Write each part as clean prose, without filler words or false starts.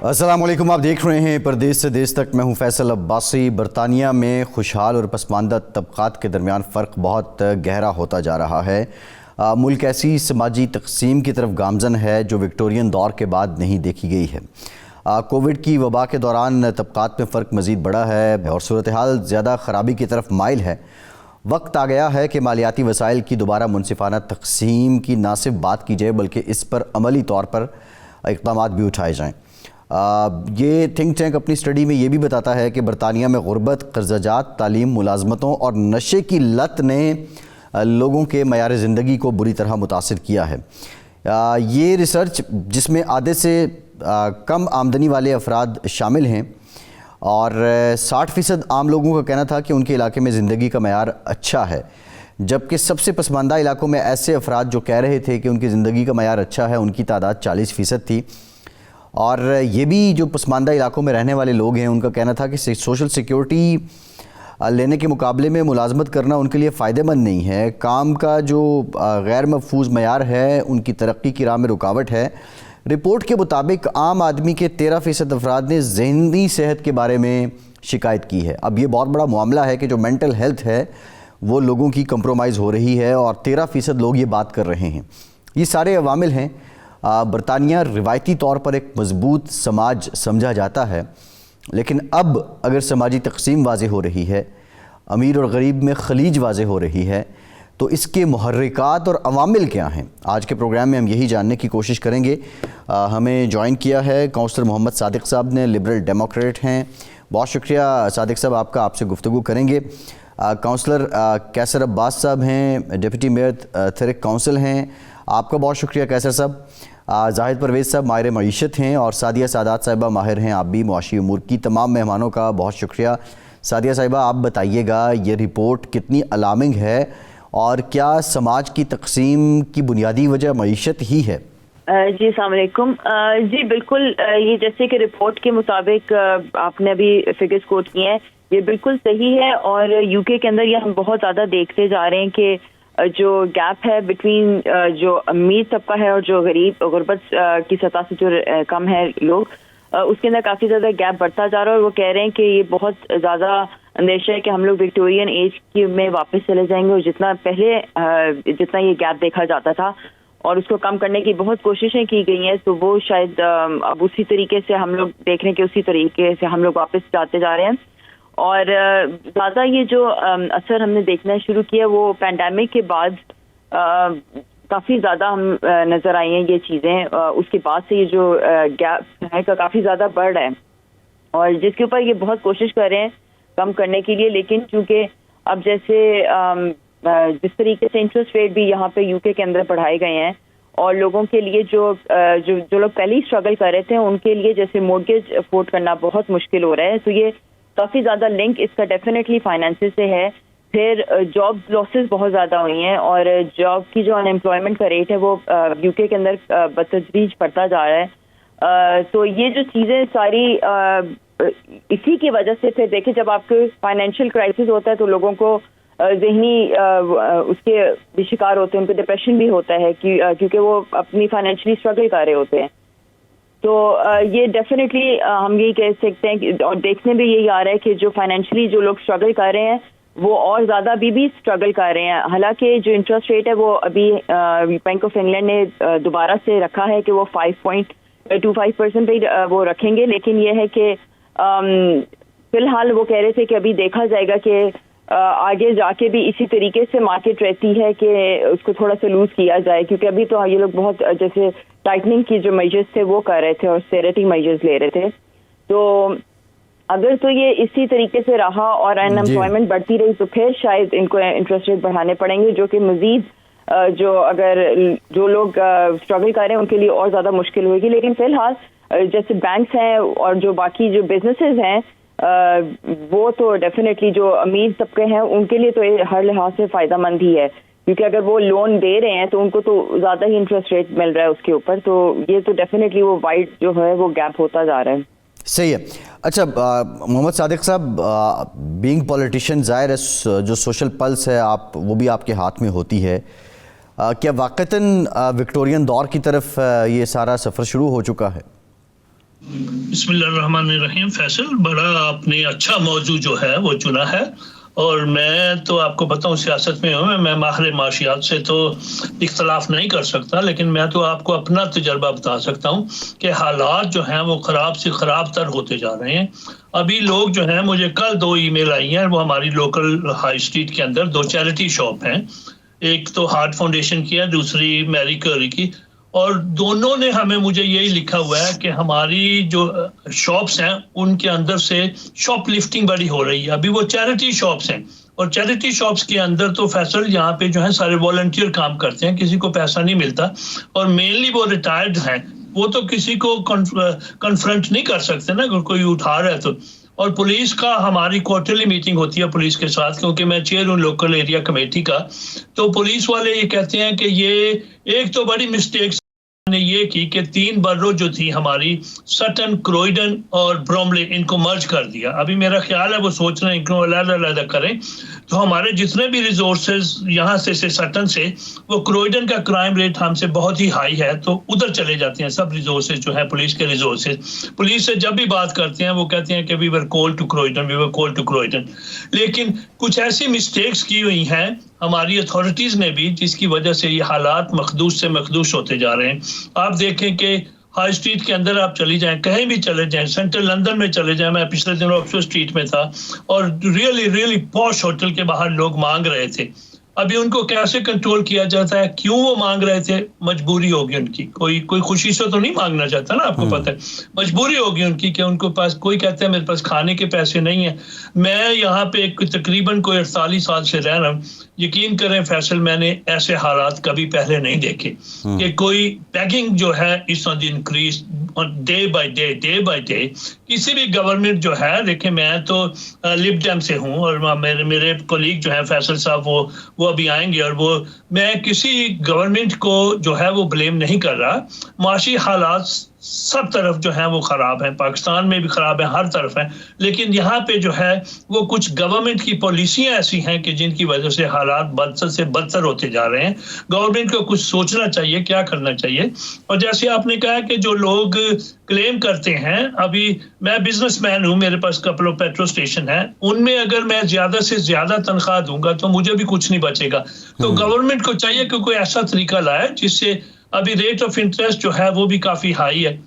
السلام علیکم، آپ دیکھ رہے ہیں پردیس سے دیس تک۔ میں ہوں فیصل عباسی۔ برطانیہ میں خوشحال اور پسماندہ طبقات کے درمیان فرق بہت گہرا ہوتا جا رہا ہے۔ ملک ایسی سماجی تقسیم کی طرف گامزن ہے جو وکٹورین دور کے بعد نہیں دیکھی گئی ہے۔ کووڈ کی وبا کے دوران طبقات میں فرق مزید بڑھا ہے اور صورتحال زیادہ خرابی کی طرف مائل ہے۔ وقت آ گیا ہے کہ مالیاتی وسائل کی دوبارہ منصفانہ تقسیم کی نہ صرف بات کی جائے بلکہ اس پر عملی طور پر اقدامات بھی اٹھائے جائیں۔ یہ تھنک ٹینک اپنی اسٹڈی میں یہ بھی بتاتا ہے کہ برطانیہ میں غربت، قرضہ جات، تعلیم، ملازمتوں اور نشے کی لت نے لوگوں کے معیار زندگی کو بری طرح متاثر کیا ہے۔ یہ ریسرچ جس میں آدھے سے کم آمدنی والے افراد شامل ہیں اور 60% عام لوگوں کا کہنا تھا کہ ان کے علاقے میں زندگی کا معیار اچھا ہے، جبکہ سب سے پسماندہ علاقوں میں ایسے افراد جو کہہ رہے تھے کہ ان کی زندگی کا معیار اچھا ہے ان کی تعداد 40% تھی۔ اور یہ بھی جو پسماندہ علاقوں میں رہنے والے لوگ ہیں ان کا کہنا تھا کہ سوشل سیکیورٹی لینے کے مقابلے میں ملازمت کرنا ان کے لیے فائدہ مند نہیں ہے۔ کام کا جو غیر محفوظ معیار ہے ان کی ترقی کی راہ میں رکاوٹ ہے۔ رپورٹ کے مطابق عام آدمی کے 13% افراد نے ذہنی صحت کے بارے میں شکایت کی ہے۔ اب یہ بہت بڑا معاملہ ہے کہ جو مینٹل ہیلتھ ہے وہ لوگوں کی کمپرومائز ہو رہی ہے اور 13% لوگ یہ بات کر رہے ہیں۔ یہ سارے عوامل ہیں۔ برطانیہ روایتی طور پر ایک مضبوط سماج سمجھا جاتا ہے، لیکن اب اگر سماجی تقسیم واضح ہو رہی ہے، امیر اور غریب میں خلیج واضح ہو رہی ہے، تو اس کے محرکات اور عوامل کیا ہیں؟ آج کے پروگرام میں ہم یہی جاننے کی کوشش کریں گے۔ ہمیں جوائن کیا ہے کونسلر محمد صادق صاحب نے، لبرل ڈیموکریٹ ہیں۔ بہت شکریہ صادق صاحب، آپ سے گفتگو کریں گے۔ کونسلر کیسر عباس صاحب ہیں، ڈپٹی میئر تھرک کونسل ہیں، آپ کا بہت شکریہ کیسر صاحب۔ زاہد پرویز صاحب ماہر معیشت ہیں، اور سعدیہ سادات صاحبہ ماہر ہیں آپ بھی معاشی امور کی۔ تمام مہمانوں کا بہت شکریہ۔ سعدیہ صاحبہ، آپ بتائیے گا یہ رپورٹ کتنی الارمنگ ہے اور کیا سماج کی تقسیم کی بنیادی وجہ معیشت ہی ہے؟ جی السلام علیکم۔ جی بالکل، یہ جیسے کہ رپورٹ کے مطابق آپ نے ابھی فگرز کوٹ کیے ہیں، یہ بالکل صحیح ہے، اور یو کے اندر یہ ہم بہت زیادہ دیکھتے جا رہے ہیں کہ جو گیپ ہے بٹوین جو امیر طبقہ ہے اور جو غربت کی سطح سے جو کم ہے لوگ، اس کے اندر کافی زیادہ گیپ بڑھتا جا رہا ہے، اور وہ کہہ رہے ہیں کہ یہ بہت زیادہ اندیشہ ہے کہ ہم لوگ وکٹورین ایج میں واپس چلے جائیں گے، اور جتنا یہ گیپ دیکھا جاتا تھا اور اس کو کم کرنے کی بہت کوششیں کی گئی ہیں، تو وہ شاید اب اسی طریقے سے ہم لوگ دیکھ رہے ہیں کہ اسی طریقے سے ہم لوگ واپس جاتے جا رہے ہیں۔ اور زیادہ یہ جو اثر ہم نے دیکھنا شروع کیا وہ پینڈیمک کے بعد کافی زیادہ ہم نظر آئی ہیں یہ چیزیں، اس کے بعد سے یہ جو گیپ ہے کا کافی زیادہ بڑھ رہا ہے، اور جس کے اوپر یہ بہت کوشش کر رہے ہیں کم کرنے کے لیے، لیکن چونکہ اب جیسے جس طریقے سے انٹرسٹ ریٹ بھی یہاں پہ یو کے اندر بڑھائے گئے ہیں، اور لوگوں کے لیے جو لوگ پہلے ہی اسٹرگل کر رہے تھے ان کے لیے جیسے مورگیج افورڈ کرنا بہت مشکل ہو رہا ہے، تو یہ کافی زیادہ لنک اس کا ڈیفینیٹلی فائنینس سے ہے۔ پھر جاب لاسز بہت زیادہ ہوئی ہیں، اور جاب کی جو ان ایمپلائمنٹ کا ریٹ ہے وہ یو کے اندر بتدریج بڑھتا جا رہا ہے۔ تو یہ جو چیزیں ساری اسی کی وجہ سے، پھر دیکھیں جب آپ کے فائنینشیل کرائسس ہوتا ہے تو لوگوں کو ذہنی اس کے بھی شکار ہوتے ہیں، ان کو ڈپریشن بھی ہوتا ہے کیونکہ وہ اپنی فائنینشلی اسٹرگل کر رہے ہوتے ہیں۔ تو یہ ڈیفینیٹلی ہم یہی کہہ سکتے ہیں اور دیکھنے میں یہی آ رہا ہے کہ جو فائنینشلی جو لوگ اسٹرگل کر رہے ہیں وہ اور زیادہ بھی اسٹرگل کر رہے ہیں، حالانکہ جو انٹرسٹ ریٹ ہے وہ ابھی بینک آف انگلینڈ نے دوبارہ سے رکھا ہے کہ وہ 5.25% پہ وہ رکھیں گے، لیکن یہ ہے کہ فی الحال وہ کہہ رہے تھے کہ ابھی دیکھا جائے گا کہ آگے جا کے بھی اسی طریقے سے مارکیٹ رہتی ہے کہ اس کو تھوڑا سا لوز کیا جائے، کیونکہ ابھی تو یہ لوگ بہت جیسے ٹائٹننگ کی جو میجرز تھے وہ کر رہے تھے اور اسٹیرٹی میجرز لے رہے تھے۔ تو اگر تو یہ اسی طریقے سے رہا اور ان امپلائمنٹ بڑھتی رہی تو پھر شاید ان کو انٹرسٹ ریٹ بڑھانے پڑیں گے، جو کہ مزید جو لوگ اسٹرگل کر رہے ہیں ان کے لیے اور زیادہ مشکل ہوگی۔ لیکن فی الحال جیسے بینکس ہیں اور جو باقی جو بزنسز ہیں وہ تو ڈیفینیٹلی جو امیر طبقے ہیں ان کے لیے تو ہر لحاظ سے فائدہ مند ہی ہے، کیونکہ اگر وہ لون دے رہے ہیں تو ان کو تو زیادہ ہی انٹرسٹ ریٹ مل رہا ہے اس کے اوپر، تو یہ تو ڈیفینیٹلی وہ وائڈ جو ہے وہ گیپ ہوتا جا رہا ہے۔ صحیح ہے۔ اچھا محمد صادق صاحب، بینگ پولیٹیشین، ظاہر ہے جو سوشل پلس ہے وہ بھی آپ کے ہاتھ میں ہوتی ہے، کیا واقعتاً وکٹورین دور کی طرف یہ سارا سفر شروع ہو چکا ہے؟ بسم اللہ الرحمن الرحیم. فیصل, بڑا آپ نے اچھا موضوع جو ہے وہ چنا ہے, اور میں تو آپ کو بتاؤں سیاست میں ہوں, میں ماہر معاشیات سے تو اختلاف نہیں کر سکتا, لیکن میں تو آپ کو اپنا تجربہ بتا سکتا ہوں کہ حالات جو ہیں وہ خراب سے خراب تر ہوتے جا رہے ہیں. ابھی لوگ جو ہیں, مجھے کل 2 ای میل آئی ہیں, وہ ہماری لوکل ہائی اسٹریٹ کے اندر 2 چیریٹی شاپ ہیں, ایک تو ہارٹ فاؤنڈیشن کی ہے, دوسری میری کیوری کی, اور دونوں نے ہمیں مجھے یہی لکھا ہوا ہے کہ ہماری جو شاپس ہیں ان کے اندر سے شاپ لفٹنگ بڑی ہو رہی ہے. ابھی وہ چیریٹی شاپس ہیں, اور چیریٹی شاپس کے اندر تو فیصل یہاں پہ جو ہے سارے والنٹیئر کام کرتے ہیں, کسی کو پیسہ نہیں ملتا, اور مینلی وہ ریٹائرڈ ہیں, وہ تو کسی کو کنفرنٹ نہیں کر سکتے نا اگر کوئی اٹھا رہا ہے تو. اور پولیس کا ہماری کوارٹرلی میٹنگ ہوتی ہے پولیس کے ساتھ, کیونکہ میں چیئر ہوں لوکل ایریا کمیٹی کا, تو پولیس والے یہ کہتے ہیں کہ یہ ایک تو بڑی مسٹیکس نے یہ کی کہ 3 برو جو تھی ہماری, سٹن, کروئیڈن اور بروملے, ان کو مرج کر دیا. ابھی میرا خیال ہے وہ سوچ رہے ہیں ان کو علیحدہ کریں, تو ہمارے جتنے بھی ریسورسز یہاں سے سٹن سے, وہ کروئیڈن کا کرائم ریٹ ہم سے بہت ہی ہائی ہے, تو ادھر چلے جاتے ہیں سب ریسورسز جو ہے پولیس کے ریسورسز. پولیس سے جب بھی بات کرتے ہیں وہ کہتے ہیں کہ وی ور کول to کروئیڈن, we were cool to کروئیڈن, لیکن کچھ ایسی مسٹیکس کی ہوئی ہیں ہماری اتھارٹیز نے بھی, جس کی وجہ سے یہ حالات مخدوش سے مخدوش ہوتے جا رہے ہیں. آپ دیکھیں کہ ہائی اسٹریٹ کے اندر آپ چلی جائیں, کہیں بھی چلے جائیں, سینٹرل لندن میں چلے جائیں, میں پچھلے دنوں آکسفورڈ اسٹریٹ میں تھا, اور ریئلی پوش ہوٹل کے باہر لوگ مانگ رہے تھے. ابھی ان کو کیسے کنٹرول کیا جاتا ہے, کیوں وہ مانگ رہے تھے, مجبوری ہوگی ان کی, کوئی خوشی سے تو نہیں مانگنا چاہتا نا, آپ کو پتہ ہے مجبوری ہوگی ان کی کہ ان کو پاس, کوئی کہتا ہے میرے پاس کھانے کے پیسے نہیں ہیں. میں یہاں پہ تقریباً کوئی 48 سال سے رہ رہا ہوں, یقین کریں فیصل, میں نے ایسے حالات کبھی پہلے نہیں دیکھے کہ کوئی بیگنگ جو ہے is on the increase day by day. کسی بھی گورنمنٹ جو ہے, دیکھیں میں تو لب ڈیم سے ہوں, اور میرے کولیگ جو ہیں فیصل صاحب وہ ابھی آئیں گے, اور وہ میں کسی گورنمنٹ کو جو ہے وہ بلیم نہیں کر رہا. معاشی حالات سب طرف جو ہیں وہ خراب ہیں, پاکستان میں بھی خراب ہیں, ہر طرف ہیں, لیکن یہاں پہ جو ہے وہ کچھ گورنمنٹ کی پالیسیاں ایسی ہیں کہ جن کی وجہ سے حالات بدتر سے بدتر ہوتے جا رہے ہیں. گورنمنٹ کو کچھ سوچنا چاہیے, کیا کرنا چاہیے. اور جیسے آپ نے کہا کہ جو لوگ کلیم کرتے ہیں, ابھی میں بزنس مین ہوں, میرے پاس کپل آف پیٹرول اسٹیشن ہیں, ان میں اگر میں زیادہ سے زیادہ تنخواہ دوں گا تو مجھے بھی کچھ نہیں بچے گا. تو گورنمنٹ کو چاہیے کہ کوئی ایسا طریقہ لائے جس سے, ابھی ریٹ آف انٹرسٹ جو ہے وہ بھی کافی ہائی ہے.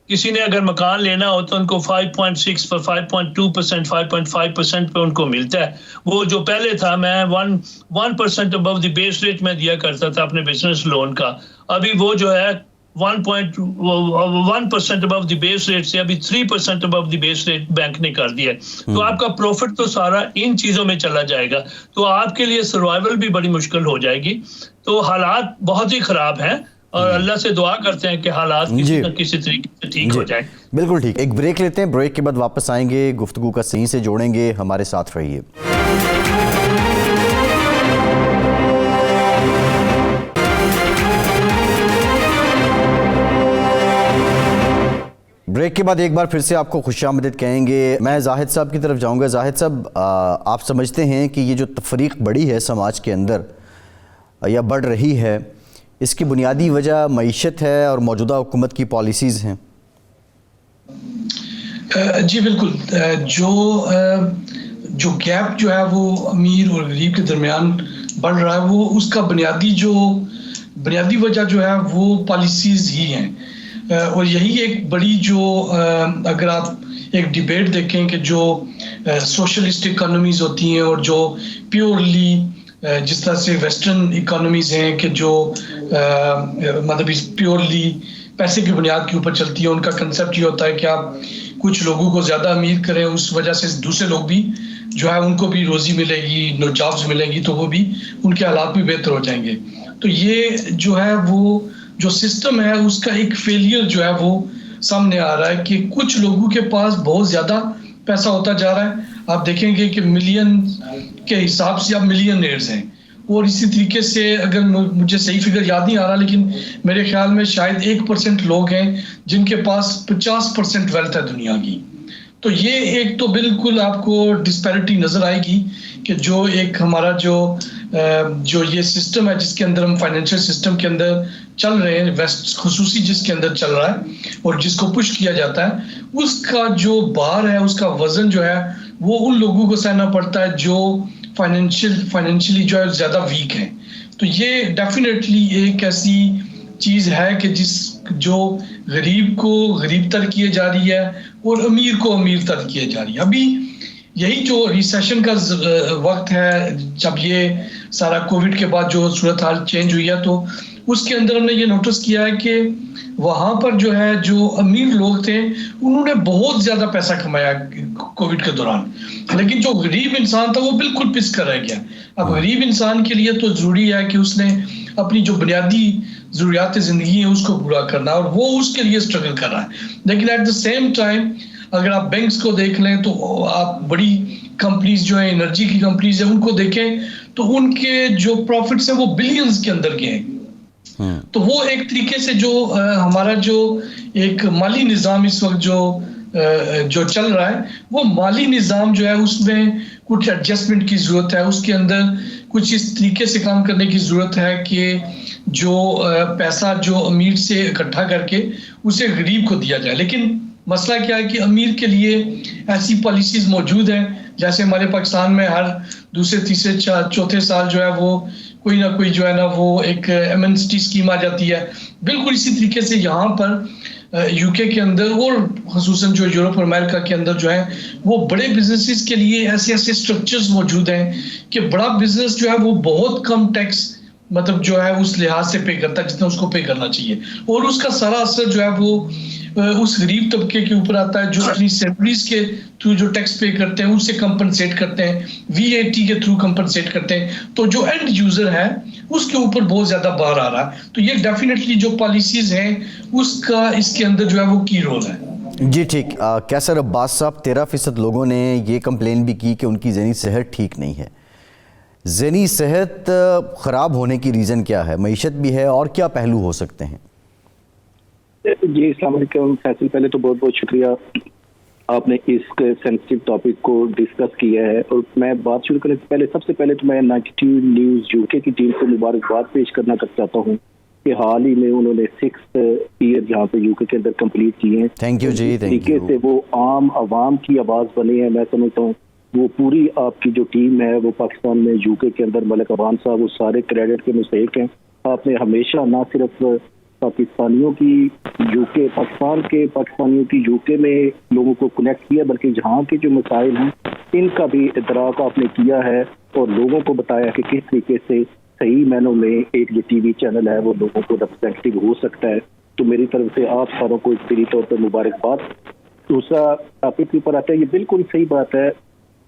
کسی نے اگر مکان لینا ہو تو ان کو 5.6 پر 5.2%, 5.5% پہ ان کو ملتا ہے. وہ جو پہلے تھا, میں 1% ابو دی بیس ریٹ میں دیا کرتا تھا اپنے بزنس لون کا, ابھی وہ جو ہے 1% ابو دی بیس ریٹ سے ابھی 3% ابو دی بیس ریٹ بینک نے کر دیا ہے. تو آپ کا پروفٹ تو سارا ان چیزوں میں چلا جائے گا, تو آپ کے لیے سروائیول بھی بڑی مشکل ہو جائے گی. تو حالات بہت ہی خراب ہیں, اور اللہ سے دعا کرتے ہیں کہ حالات کسی نہ کسی طریقے سے ٹھیک ہو جائیں. بالکل ٹھیک. ایک بریک لیتے ہیں, بریک کے بعد واپس آئیں گے, گفتگو کا صحیح سے جوڑیں گے, ہمارے ساتھ رہیے. بریک کے بعد ایک بار پھر سے آپ کو خوش آمدید کہیں گے. میں زاہد صاحب کی طرف جاؤں گا. زاہد صاحب, آپ سمجھتے ہیں کہ یہ جو تفریق بڑی ہے سماج کے اندر یا بڑھ رہی ہے, اس کی بنیادی وجہ معیشت ہے اور موجودہ حکومت کی پالیسیز ہیں؟ جی بالکل. جو گیپ جو ہے وہ امیر اور غریب کے درمیان بڑھ رہا ہے, وہ اس کا بنیادی وجہ جو ہے وہ پالیسیز ہی ہیں. اور یہی ایک بڑی جو, اگر آپ ایک ڈیبیٹ دیکھیں کہ جو سوشلسٹ اکانومیز ہوتی ہیں اور جو پیورلی جس طرح سے ویسٹرن اکانومیز ہیں کہ جو مطلب پیورلی پیسے کی بنیاد کے اوپر چلتی ہے, ان کا کنسیپٹ یہ ہوتا ہے کہ آپ کچھ لوگوں کو زیادہ امیر کریں, اس وجہ سے دوسرے لوگ بھی جو ہے ان کو بھی روزی ملے گی, جابز ملیں گی, تو وہ بھی ان کے حالات بھی بہتر ہو جائیں گے. تو یہ جو ہے وہ جو سسٹم ہے اس کا ایک فیلئر جو ہے وہ سامنے آ رہا ہے کہ کچھ لوگوں کے پاس بہت زیادہ پیسہ ہوتا جا رہا ہے. آپ دیکھیں گے کہ ملین کے حساب سے اب ملینئرز ہیں, اور اسی طریقے سے اگر مجھے صحیح فگر یاد نہیں آ رہا, لیکن میرے خیال میں شاید 1% لوگ ہیں جن کے پاس 50% ویلتھ ہے دنیا کی. تو یہ ایک تو بالکل آپ کو ڈسپیرٹی نظر آئے گی کہ جو ایک ہمارا جو یہ سسٹم ہے جس کے اندر ہم فائنینشیل سسٹم کے اندر چل رہے ہیں، ویسٹ خصوصی جس کے اندر چل رہا ہے اور جس کو پش کیا جاتا ہے، اس کا جو بار ہے، اس کا وزن جو ہے وہ ان لوگوں کو سہنا پڑتا ہے جو فائنینشلی جو ہے زیادہ ویک ہیں. تو یہ ڈیفینیٹلی ایک ایسی چیز ہے کہ جو غریب کو غریب تر کیے جا رہی ہے اور امیر کو امیر تر کیے جا رہی ہے. ابھی یہی جو ریسیشن کا وقت ہے، جب یہ سارا کووڈ کے بعد جو صورتحال چینج ہوئی ہے، تو اس کے اندر ہم نے یہ نوٹس کیا ہے کہ وہاں پر جو ہے جو امیر لوگ تھے انہوں نے بہت زیادہ پیسہ کمایا کووڈ کے دوران، لیکن جو غریب انسان تھا وہ بالکل پس کر رہ گیا. اب غریب انسان کے لیے تو ضروری ہے کہ اس نے اپنی جو بنیادی ضروریات زندگی ہیں اس کو پورا کرنا، اور وہ اس کے لیے اسٹرگل کر رہا ہے. لیکن ایٹ دا سیم ٹائم اگر آپ بینکس کو دیکھ لیں تو آپ بڑی کمپنیز جو ہیں، انرجی کی کمپنیز ہیں، ان کو دیکھیں تو ان کے جو پروفٹس ہیں وہ بلینز کے اندر کے ہیں. تو وہ ایک طریقے سے جو ہمارا جو ایک مالی نظام اس وقت جو چل رہا ہے، وہ مالی نظام جو ہے اس میں کچھ ایڈجسٹمنٹ کی ضرورت ہے. اس کے اندر کچھ اس طریقے سے کام کرنے کی ضرورت ہے کہ جو پیسہ جو امیر سے اکٹھا کر کے اسے غریب کو دیا جائے. لیکن مسئلہ کیا ہے کہ امیر کے لیے ایسی پالیسیز موجود ہیں، جیسے ہمارے پاکستان میں ہر دوسرے تیسرے چوتھے سال جو ہے وہ کوئی نہ کوئی جو ہے نا وہ ایک ایمنسٹی اسکیم آ جاتی ہے. بالکل اسی طریقے سے یہاں پر یو کے اندر اور خصوصاً جو یورپ اور امریکہ کے اندر جو ہے وہ بڑے بزنسز کے لیے ایسے اسٹرکچرز موجود ہیں کہ بڑا بزنس جو ہے وہ بہت کم ٹیکس مطلب جو ہے اس لحاظ سے پے کرتا ہے جتنا اس کو پے کرنا چاہیے، اور اس کا سارا اثر جو ہے وہ اس غریب طبقے کے اوپر آتا ہے جو اپنی سیلریز کے تھرو جو ٹیکس پے کرتے ہیں اس سے کمپنسیٹ کرتے ہیں، VAT کے تھرو کمپنسیٹ کرتے ہیں. تو جو اینڈ یوزر ہے اس کے اوپر بہت زیادہ بار آ رہا ہے. تو یہ ڈیفینیٹلی جو پالیسیز ہیں اس کا اس کے اندر جو ہے وہ کی رول ہے. جی ٹھیک. کیسر عباس صاحب، 13% لوگوں نے یہ کمپلین بھی کی کہ ان کی ذہنی صحت ٹھیک نہیں ہے. ذہنی صحت خراب ہونے کی ریزن کیا ہے؟ معیشت بھی ہے، اور کیا پہلو ہو سکتے ہیں؟ جی السلام علیکم فیصل، پہلے تو بہت بہت شکریہ آپ نے اس سینسٹیو ٹاپک کو ڈسکس کیا ہے. اور میں بات شروع کرنے سے پہلے سب سے پہلے تو میں 92 نیوز UK کی ٹیم کو مبارکباد پیش کرنا چاہتا ہوں کہ حال ہی میں انہوں نے 6th ایئر یہاں پہ UK کے اندر کمپلیٹ کیے ہیں. تھینک یو جی. طریقے سے وہ عام عوام کی آواز بنے ہیں. میں سمجھتا ہوں وہ پوری آپ کی جو ٹیم ہے وہ پاکستان میں UK کے اندر ملک عوان صاحب وہ سارے کریڈٹ کے مستحق ہیں. آپ نے ہمیشہ نہ صرف پاکستانیوں کی پاکستانیوں کی UK میں لوگوں کو کنیکٹ کیا، بلکہ جہاں کے جو مسائل ہیں ان کا بھی ادراک آپ نے کیا ہے اور لوگوں کو بتایا کہ کس طریقے سے صحیح معنوں میں ایک جو TV چینل ہے وہ لوگوں کو ریپرزینٹیو ہو سکتا ہے. تو میری طرف سے آپ ساروں کو فری طور پر مبارکباد. دوسرا ٹاپک کے اوپر آتا ہے، یہ بالکل صحیح بات ہے،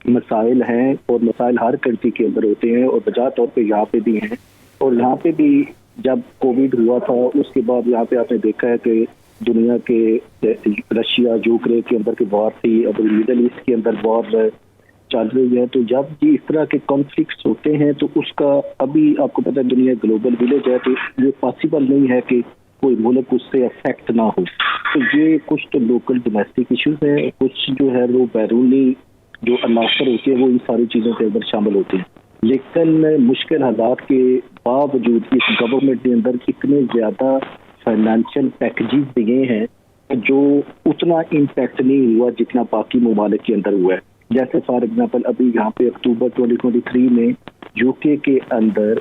مسائل ہیں اور مسائل ہر کنٹری کے اندر ہوتے ہیں اور بجا طور پہ یہاں پہ بھی ہیں. اور یہاں پہ بھی جب کووڈ ہوا تھا اس کے بعد یہاں پہ آپ نے دیکھا ہے کہ دنیا کے رشیا یوکرین کے اندر کی وار تھی، اب مڈل ایسٹ کے اندر وار چل رہی ہے. تو جب یہ اس طرح کے کانفلکٹس ہوتے ہیں تو اس کا ابھی آپ کو پتہ ہے دنیا گلوبل ولیج ہے تو یہ پاسبل نہیں ہے کہ کوئی ملک اس سے افیکٹ نہ ہو. تو یہ کچھ تو لوکل ڈومیسٹک ایشوز ہیں، کچھ جو ہے وہ بیرونی جو عناصر ہوتے ہیں وہ ان ساری چیزوں کے اندر شامل ہوتے ہیں. لیکن مشکل حالات کے باوجود اس گورنمنٹ کے اندر اتنے زیادہ فائنینشیل پیکیجز دیے ہیں جو اتنا امپیکٹ نہیں ہوا جتنا باقی ممالک کے اندر ہوا ہے. جیسے فار ایگزامپل ابھی یہاں پہ اکتوبر 2023 میں UK کے اندر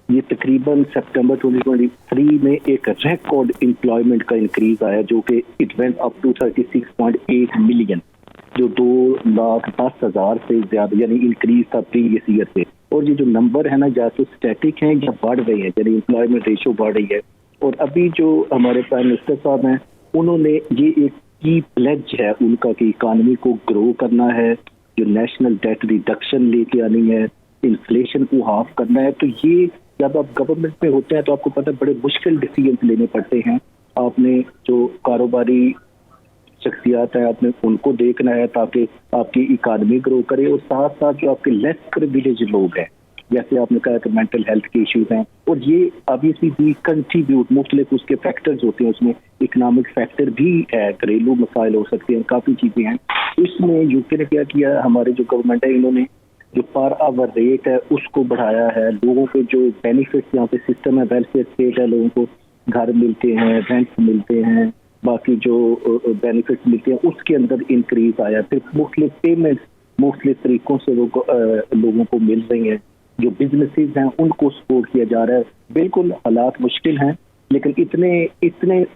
یہ تقریباً سپٹمبر 2023 میں ایک ریکارڈ امپلائمنٹ کا انکریز آیا جو کہ it went up to 36.8 million, جو 2,10,000 سے زیادہ یعنی انکریز تھا پریویس ایئر سے. اور یہ جو نمبر ہے نا یا تو اسٹیٹک ہیں یا بڑھ رہے ہیں، یعنی امپلائمنٹ ریشو بڑھ رہی ہے. اور ابھی جو ہمارے پرائم منسٹر صاحب ہیں انہوں نے یہ ایک کی پلیج ہے ان کا کہ اکانومی کو گرو کرنا ہے، جو نیشنل ڈیٹ ریڈکشن لے کے آنی ہے، انفلیشن کو ہاف کرنا ہے. تو یہ جب آپ گورنمنٹ میں ہوتے ہیں تو آپ کو پتہ ہے بڑے مشکل ڈیسیجنز لینے پڑتے ہیں. آپ نے جو کاروباری شخصیات ہیں آپ نے ان کو دیکھنا ہے تاکہ آپ کی اکانومی گرو کرے، اور ساتھ ساتھ جو آپ کے لیس پریویلیج لوگ ہیں جیسے آپ نے کہا کہ مینٹل ہیلتھ کے ایشوز ہیں، اور یہ ابویسلی بھی کنٹریبیوٹ مختلف اس کے فیکٹرز ہوتے ہیں، اس میں اکنامک فیکٹر بھی ہے، گھریلو مسائل ہو سکتے ہیں، کافی چیزیں ہیں. اس میں UK نے کیا ہمارے جو گورنمنٹ ہے انہوں نے جو پر آور ریٹ ہے اس کو بڑھایا ہے. لوگوں کے جو بینیفٹس یہاں پہ سسٹم ہے, ویلفیئر اسٹیٹ ہے, لوگوں کو گھر ملتے ہیں, رینٹ ملتے ہیں, باقی جو بینیفٹس ملتے ہیں اس کے اندر انکریز آیا. پھر مختلف پیمنٹس مختلف طریقوں سے لوگوں کو مل رہی ہیں. جو بزنسز ہیں ان کو سپورٹ کیا جا رہا ہے. بالکل حالات مشکل ہیں لیکن اتنے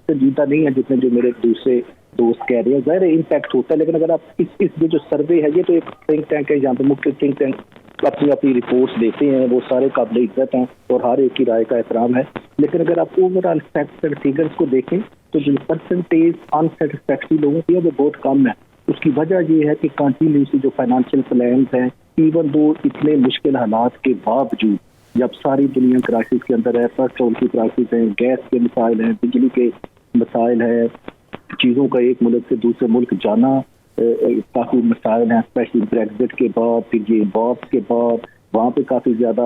سنجیدہ نہیں ہیں جتنے جو میرے دوسرے دوست کہہ رہے ہیں. ظاہر امپیکٹ ہوتا ہے لیکن اگر آپ اس جو سروے ہے, یہ تو ایک تھنک ٹینک ہے, جہاں پہ مختلف تھنک ٹینک اپنی رپورٹس دیتے ہیں, وہ سارے قابل عزت ہیں اور ہر ایک کی رائے کا احترام ہے. لیکن اگر آپ over all facts and figures کو دیکھیں تو جو پرسنٹیج انسیٹسفیکٹری لوگوں کی ہے وہ بہت کم ہے. اس کی وجہ یہ ہے کہ کنٹینیوسلی جو فائنانشیل پلانز ہیں, ایون دو اتنے مشکل حالات کے باوجود, جب ساری دنیا کرائسس کے اندر ہے, پیٹرول کی کرائسس ہے, گیس کے مسائل ہیں, بجلی کے مسائل ہیں, چیزوں کا ایک ملک سے دوسرے ملک جانا کافی مسائل ہیں, اسپیشلی بریگزٹ کے بعد, پھر یہ بابس کے بعد وہاں پہ کافی زیادہ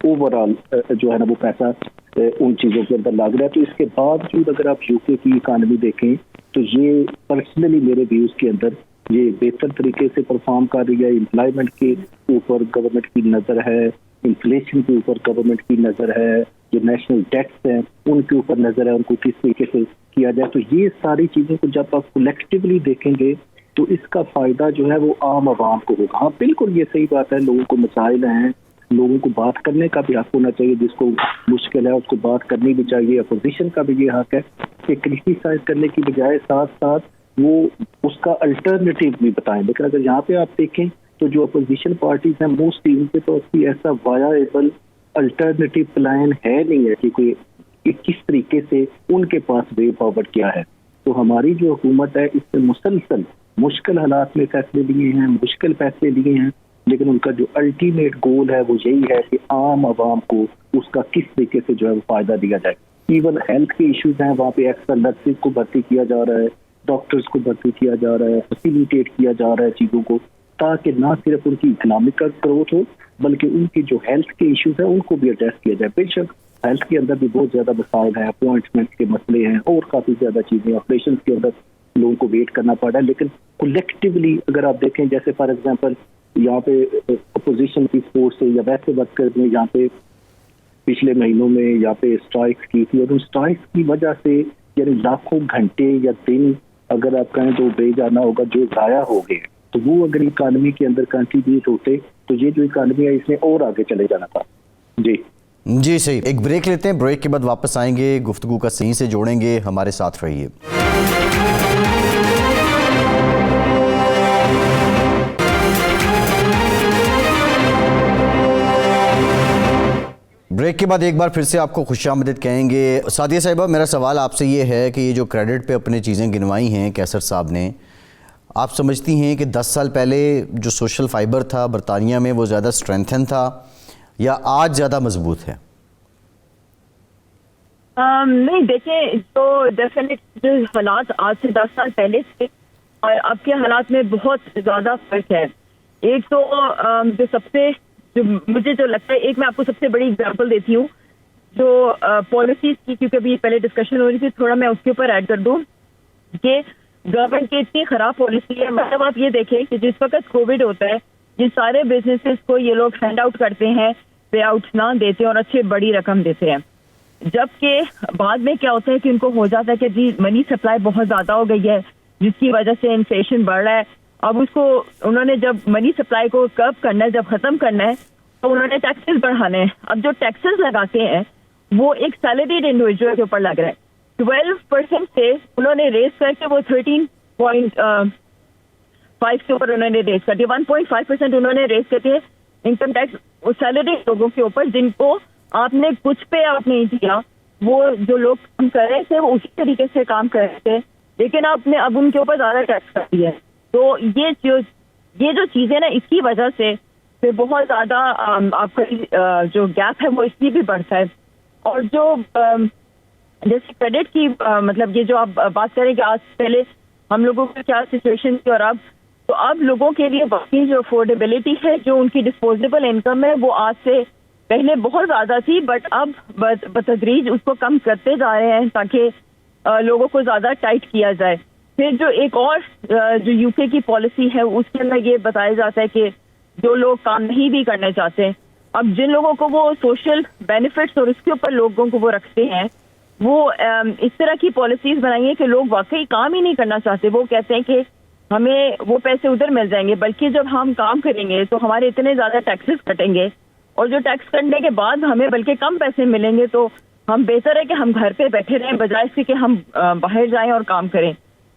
اوور آل جو ہے نا وہ پیسہ ان چیزوں کے اندر لگ رہا ہے. تو اس کے باوجود اگر آپ یو کے کی اکانومی دیکھیں تو یہ پرسنلی میرے ویوز کے اندر یہ بہتر طریقے سے پرفارم کر رہی ہے. امپلائمنٹ کے اوپر گورنمنٹ کی نظر ہے, انفلیشن کے اوپر گورنمنٹ کی نظر ہے, جو نیشنل ڈیٹس ہیں ان کے اوپر نظر ہے, ان کو کس طریقے سے کیا جائے. تو یہ ساری چیزوں کو جب آپ کولیکٹیولی دیکھیں گے تو اس کا فائدہ جو ہے وہ عام عوام کو ہوگا. ہاں بالکل یہ صحیح بات ہے, لوگوں کو مسائل ہیں, لوگوں کو بات کرنے کا بھی حق ہونا چاہیے, جس کو مشکل ہے اس کو بات کرنی بھی چاہیے. اپوزیشن کا بھی یہ حق ہے کہ کرٹیسائز کرنے کی بجائے ساتھ ساتھ وہ اس کا الٹرنیٹیو بھی بتائیں. لیکن اگر یہاں پہ آپ دیکھیں تو جو اپوزیشن پارٹیز ہیں موسٹلی ان کے پاس بھی ایسا وایبل الٹرنیٹیو پلان ہے نہیں ہے کہ کوئی کس طریقے سے ان کے پاس وے فارورڈ کیا ہے. تو ہماری جو حکومت ہے اس نے مسلسل مشکل حالات میں فیصلے لیے ہیں, مشکل فیصلے لیے ہیں, لیکن ان کا جو الٹیمیٹ گول ہے وہ یہی ہے کہ عام عوام کو اس کا کس طریقے سے جو ہے وہ فائدہ دیا جائے. ایون ہیلتھ کے ایشوز ہیں, وہاں پہ ایکسٹرا نرسز کو بھرتی کیا جا رہا ہے, ڈاکٹرز کو بھرتی کیا جا رہا ہے, فیسیلیٹیٹ کیا جا رہا ہے چیزوں کو, تاکہ نہ صرف ان کی اکنامکل گروتھ ہو بلکہ ان کی جو ہیلتھ کے ایشوز ہیں ان کو بھی ایڈریس کیا جائے. بے شک ہیلتھ کے اندر بھی بہت زیادہ مسائل ہیں, اپوائنٹمنٹ کے مسئلے ہیں اور کافی زیادہ چیزیں, آپریشن کے اندر لوگوں کو ویٹ کرنا پڑ رہا ہے. لیکن کولیکٹیولی اگر آپ دیکھیں, جیسے فار ایگزامپل یہاں پہ اپوزیشن کی سپورٹ سے یا ویسے ورکرز نے یہاں پہ پچھلے مہینوں میں یہاں پہ اسٹرائک کی تھی, اور ان اسٹرائک کی وجہ سے یعنی لاکھوں گھنٹے یا دن اگر آپ کہیں تو بے جانا ہوگا جو ضائع ہو گئے. تو وہ اگر اکانومی کے اندر کنٹریبیوٹ ہوتے تو یہ جو اکانومی ہے اس نے اور آگے چلے جانا تھا. جی صحیح. ایک بریک لیتے ہیں, بریک کے بعد واپس آئیں گے, گفتگو کا صحیح سے جوڑیں گے. ہمارے ساتھ رہیے. بریک کے بعد ایک بار پھر سے آپ کو خوش آمدید کہیں گے. سعدیہ صاحبہ, میرا سوال آپ سے یہ ہے کہ یہ جو کریڈٹ پہ اپنے چیزیں گنوائی ہیں کیسر صاحب نے, آپ سمجھتی ہیں کہ 10 سال پہلے جو سوشل فائبر تھا برطانیہ میں وہ زیادہ اسٹرینتھن تھا یا آج زیادہ مضبوط ہے؟ نہیں دیکھیں, تو ڈیفینیٹ جو حالات آج سے 10 سال پہلے سے اور اب کے حالات میں بہت زیادہ فرق ہے. ایک تو جو سب سے جو مجھے جو لگتا ہے, ایک میں آپ کو سب سے بڑی اگزامپل دیتی ہوں جو پالیسیز کی, کیونکہ ابھی پہلے ڈسکشن ہو رہی تھی, تھوڑا میں اس کے اوپر ایڈ کر دوں کہ گورنمنٹ کی اتنی خراب پالیسی ہے. مطلب آپ یہ دیکھیں کہ جس وقت کووڈ ہوتا ہے جن سارے بزنسز کو یہ لوگ ہینڈ آؤٹ کرتے ہیں, پے آؤٹ نہ دیتے اور اچھے بڑی رقم دیتے ہیں, جبکہ بعد میں کیا ہوتا ہے کہ ان کو ہو جاتا ہے کہ جی منی سپلائی بہت زیادہ ہو گئی ہے جس کی وجہ سے انفلیشن بڑھ رہا ہے. اب اس کو انہوں نے جب منی سپلائی کو کرب کرنا ہے, جب ختم کرنا ہے, تو انہوں نے ٹیکسز بڑھانے ہیں. اب جو ٹیکسز لگاتے ہیں وہ ایک سیلریڈ انڈیویجول کے اوپر لگ رہا ہے. 12% سے انہوں نے ریز کر کے وہ 13.5 کے اوپر انہوں نے ریز کر دیا. 1.5% انہوں نے ریز کرتے ہیں انکم ٹیکس سیلریڈ لوگوں کے اوپر, جن کو آپ نے کچھ پے آؤٹ نہیں دیا. وہ جو لوگ کام کر رہے تھے وہ اسی طریقے سے کام کر رہے تھے, لیکن آپ نے اب ان کے اوپر زیادہ ٹیکس کر دیا ہے. تو یہ جو چیزیں نا, اس کی وجہ سے پھر بہت زیادہ آپ کا جو گیپ ہے وہ اس لیے بھی بڑھتا ہے. اور جو جیسے کریڈٹ کی مطلب یہ جو آپ بات کریں کہ آج پہلے ہم لوگوں کی کیا سچویشن تھی اور اب لوگوں کے لیے باقی جو افورڈیبلٹی ہے, جو ان کی ڈسپوزیبل انکم ہے, وہ آج سے پہلے بہت زیادہ تھی, بٹ اب بتدریج اس کو کم کرتے جا رہے ہیں تاکہ لوگوں کو زیادہ ٹائٹ کیا جائے. پھر جو ایک اور جو یو کے کی پالیسی ہے اس کے اندر یہ بتایا جاتا ہے کہ جو لوگ کام نہیں بھی کرنا چاہتے. اب جن لوگوں کو وہ سوشل بینیفٹس اور اس کے اوپر لوگوں کو وہ رکھتے ہیں, وہ اس طرح کی پالیسیز بنائی ہیں کہ لوگ واقعی کام ہی نہیں کرنا چاہتے. وہ کہتے ہیں کہ ہمیں وہ پیسے ادھر مل جائیں گے, بلکہ جب ہم کام کریں گے تو ہمارے اتنے زیادہ ٹیکسز کٹیں گے, اور جو ٹیکس کٹنے کے بعد ہمیں بلکہ کم پیسے ملیں گے, تو ہم بہتر ہے کہ ہم گھر پہ بیٹھے رہیں بجائے اس کے کہ ہم باہر جائیں اور کام کریں.